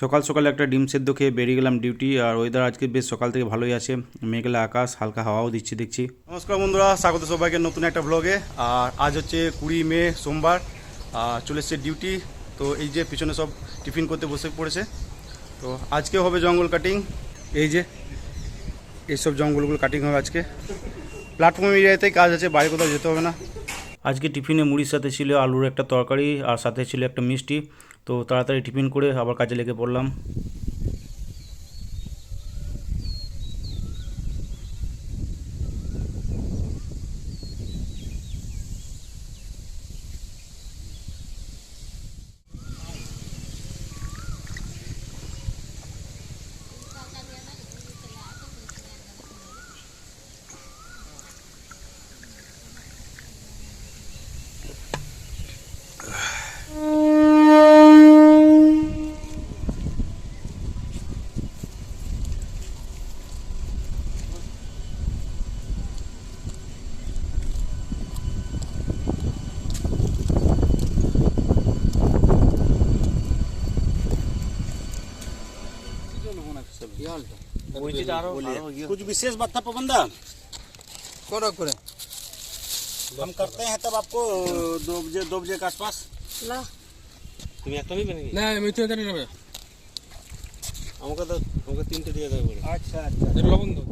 সকাল সকাল একটা ডিম সেদ্ধ খেয়ে বেরিয়ে গেলাম ডিউটি। আর ওয়েদার আজকে বেশ সকাল থেকে ভালোই আছে, মেঘলা আকাশ, হালকা হাওয়াও দিচ্ছে দেখছি। নমস্কার বন্ধুরা, স্বাগত সবাইকে নতুন একটা ব্লগে। আর আজ হচ্ছে 20 মে সোমবার, আর চলে এসছে ডিউটি। তো এই যে পিছনে সব টিফিন করতে বসে পড়েছে। তো আজকে হবে জঙ্গল কাটিং। এই যে এইসব জঙ্গলগুলো কাটিং হবে আজকে। প্ল্যাটফর্ম এরিয়াতেই কাজ আছে, বাইরে কোথাও যেতে হবে না। আজকে টিফিনে মুড়ির সাথে ছিল আলুর একটা তরকারি, আর সাথে ছিল একটা মিষ্টি। তো তাড়াতাড়ি টিফিন করে আবার কাজে লেগে পড়লাম। कुछ विशेष बात था प्रबंधक, हम करते हैं तब आपको 2 बजे के आसपास। তুমি একটা নিবে নাকি? না আমি তো জানি না ভাই। আমাকে 3টে দিয়ে দেবে বলে। अच्छा अच्छा, এর লবণ দাও।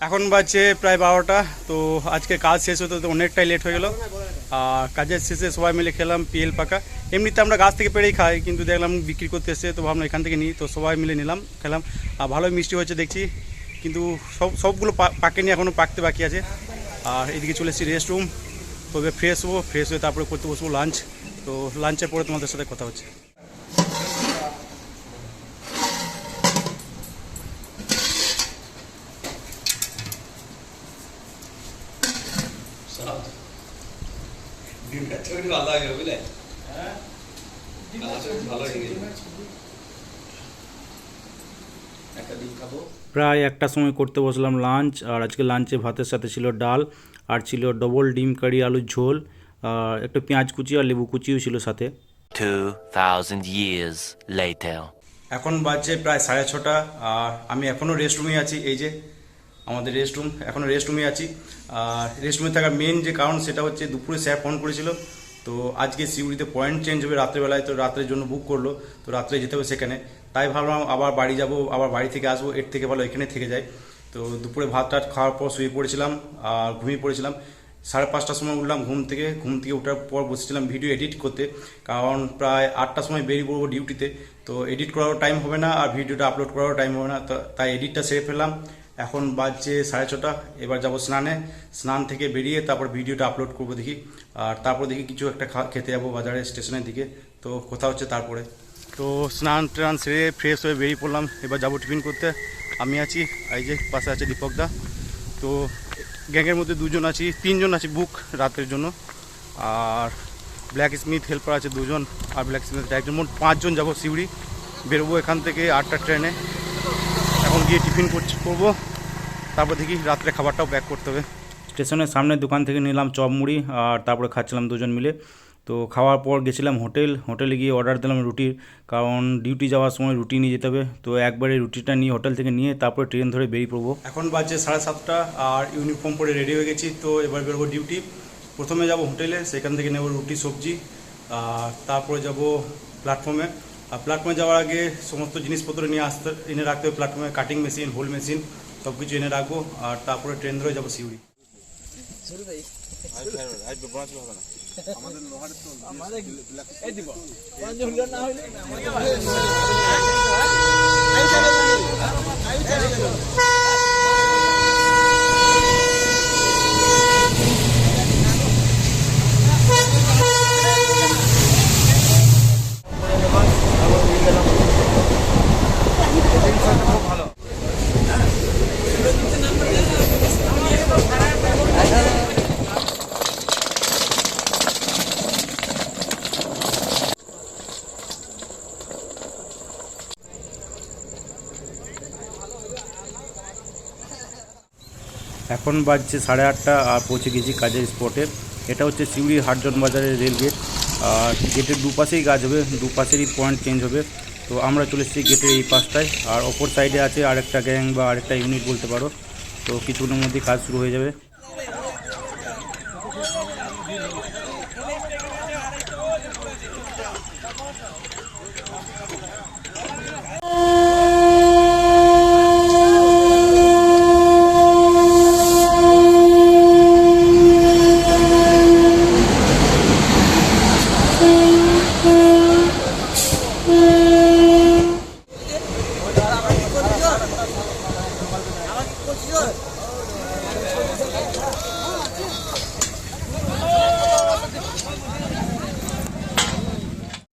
এখন বাজছে প্রায় 12টা। তো আজকে কাজ শেষ হতে তো অনেকটাই লেট হয়ে গেল। আর কাজের শেষে সবাই মিলে খেলাম পিএল পাকা। এমনিতে আমরা গাছ থেকে পেড়েই খাই, কিন্তু দেখলাম বিক্রি করতে এসে, তো ভাবলাম এখান থেকে নিই। তো সবাই মিলে নিলাম, খেলাম। আর ভালোই মিষ্টি হয়েছে দেখছি, কিন্তু সবগুলো পাকেনি, এখনও পাকতে বাকি আছে। আর এদিকে চলে এসেছি রেস্ট রুম। তবে ফ্রেশ হবো, ফ্রেশ হয়ে তারপরে করতে বসবো লাঞ্চ। তো লাঞ্চের পরে তোমাদের সাথে কথা হচ্ছে। প্রায় একটার সময় করতে বসলাম লাঞ্চ। আর আজকে লাঞ্চে ভাতের সাথে ছিল ডাল, আর ছিল ডবল ডিম কারি আলুর ঝোল, আর একটা পেঁয়াজ কুচি আর লেবু কুচিও ছিল সাথে। 2000 years later. এখন বাজছে প্রায় 6:30, আর আমি এখনও রেস্টরুমেই আছি। এই যে আমাদের রেস্টরুম, এখনও রেস্টরুমেই আছি। আর রেস্টরুমে থাকার মেন যে কারণ সেটা হচ্ছে দুপুরে স্যার ফোন করেছিল। তো আজকে সিউড়িতে পয়েন্ট চেঞ্জ হবে রাত্রেবেলায়, তো রাত্রের জন্য বুক করলো। তো রাত্রে যেতে হবে সেখানে, তাই ভাবলাম আবার বাড়ি যাব, আবার বাড়ি থেকে আসবো, এর থেকে ভালো এখানে থেকে যায়। তো দুপুরে ভাত টাত খাওয়ার পর শুয়ে পড়েছিলাম আর ঘুমিয়ে পড়েছিলাম। 5:30টার সময় উঠলাম ঘুম থেকে ওঠার পর বসেছিলাম ভিডিও এডিট করতে, কারণ প্রায় 8টার সময় বেরিয়ে পড়বো ডিউটিতে। তো এডিট করারও টাইম হবে না, আর ভিডিওটা আপলোড করারও টাইম হবে না, তাই এডিটটা সেরে ফেললাম। এখন বাজছে 6:30, এবার যাব স্নানে। স্নান থেকে বেরিয়ে তারপর ভিডিওটা আপলোড করবো দেখি। আর তারপর দেখি কিছু একটা খেতে যাবো বাজারে স্টেশনের দিকে। তো কথা হচ্ছে তারপরে। তো স্নান টান সেরে ফ্রেশ হয়ে বেরিয়ে পড়লাম, এবার যাবো টিফিন করতে। আমি আছি, এই যে পাশে আছে দীপকদা। তো গ্যাংয়ের মধ্যে 3জন আছি বুক রাতের জন্য। আর ব্ল্যাক স্মিথ হেল্পার আছে 2জন, আর ব্ল্যাক স্মিথ একজন, মোট 5জন যাবো সিউড়ি। বেরোবো এখান থেকে 8টার ট্রেনে। এখন গিয়ে টিফিন করবো, তারপর দেখি রাত্রে খাবারটাও প্যাক করতে হবে। স্টেশনের সামনের দোকান থেকে নিলাম চপ মুড়ি, আর তারপরে খাচ্ছিলাম 2জন মিলে। তো খাওয়ার পর গেছিলাম হোটেলে গিয়ে অর্ডার দিলাম রুটির, কারণ ডিউটি যাওয়ার সময় রুটি নিয়ে যেতে হবে। তো একবারে রুটিটা নিয়ে হোটেল থেকে নিয়ে তারপরে ট্রেন ধরে বেরিয়ে পড়বো। এখন বাজছে 7:30, আর ইউনিফর্ম পরে রেডি হয়ে গেছি। তো এবার বেরোবো ডিউটি। প্রথমে যাব হোটেলে, সেখান থেকে নেব রুটি সবজি, আর তারপরে যাব প্ল্যাটফর্মে। আর প্ল্যাটফর্মে যাওয়ার আগে সমস্ত জিনিসপত্র এনে রাখতে হবে প্ল্যাটফর্মে, কাটিং মেশিন, হোল মেশিন সব কিছু এনে রাখবো। আর তারপরে ট্রেন ধরে যাবো সিউড়ি। এখন বাজছে 8:30, আর পৌঁছে গেছি কাজের স্পটে। এটা হচ্ছে সিউড়ি হাটজন বাজারের রেল গেট। আর গেটের দুপাশেই কাজ হবে, দুপাশেরই পয়েন্ট চেঞ্জ হবে। তো আমরা চলে এসেছি গেটের এই পাশটায়, আর অপর সাইডে আছে আরেকটা গ্যাং বা আরেকটা ইউনিট বলতে পারো। তো কিছুক্ষণের মধ্যেই কাজ শুরু হয়ে যাবে।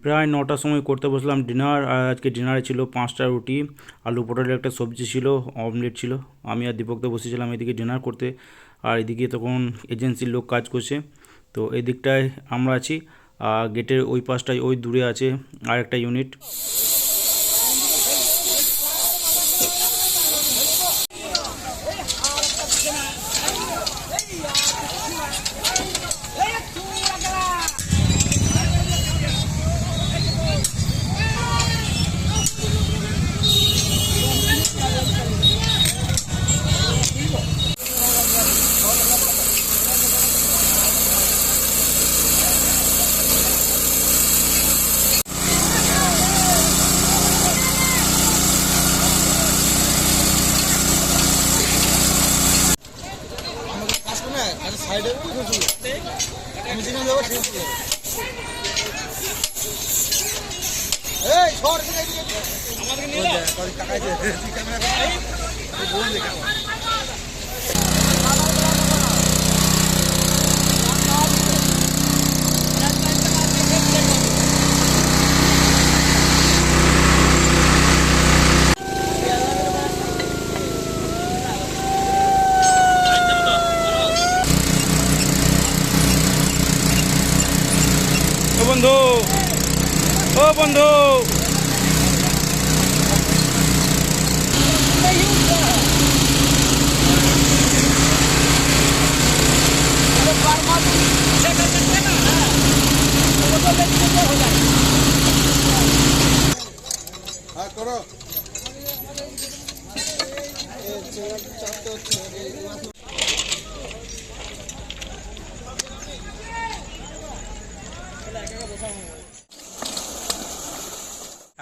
প্রায় 9টার সময় করতে বসলাম ডিনার। আর আজকে ডিনারে ছিল 5টা রুটি, আলু পটলের একটা সবজি ছিল, অমলেট ছিল। আমি আর দীপকদা বসেছিলাম এদিকে ডিনার করতে, আর এদিকে তখন এজেন্সির লোক কাজ করছে। তো এই দিকটায় আমরা আছি, আর গেটের ওই পাশটায় ওই দূরে আছে আরেকটা ইউনিট। বন্ধু, ও বন্ধু,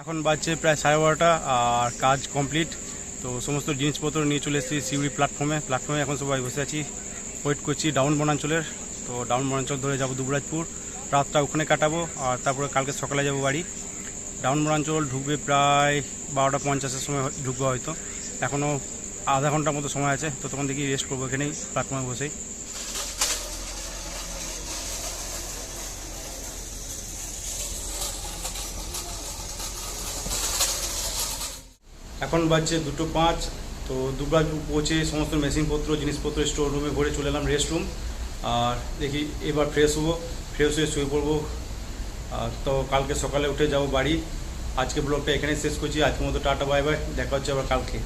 এখন বাজছে প্রায় 12:30 আর কাজ কমপ্লিট। তো সমস্ত জিনিসপত্র নিয়ে চলে এসেছি সিউড়ি প্ল্যাটফর্মে এখন সবাই বসে আছি, ওয়েট করছি ডাউন বনাঞ্চলের। তো ডাউন বনাঞ্চল ধরে যাব দুবরাজপুর, রাতটা ওখানে কাটাবো, আর তারপরে কালকে সকালে যাব বাড়ি। ডাউন বনাঞ্চল ঢুকবে প্রায় 12:50-এর সময় ঢুকবে হয়তো, এখনও আধা ঘন্টার মতো সময় আছে। তো তখন দেখি রেস্ট করবো এখানেই প্ল্যাটফর্মে বসেই। এখন বাজছে 2:05। তো দুবরাজপুর পৌঁছে সমস্ত মেশিনপত্র জিনিসপত্র স্টোর রুমে ভরে চলে এলাম রেস্ট রুম। আর দেখি এবার ফ্রেশ হবো, ফ্রেশ হয়ে শুয়ে পড়বো। তো কালকে সকালে উঠে যাব বাড়ি। আজকে ব্লগটা এখানেই শেষ করছি। আজকের মতো টাটা বাই বাই, দেখা হচ্ছে আবার কালকে।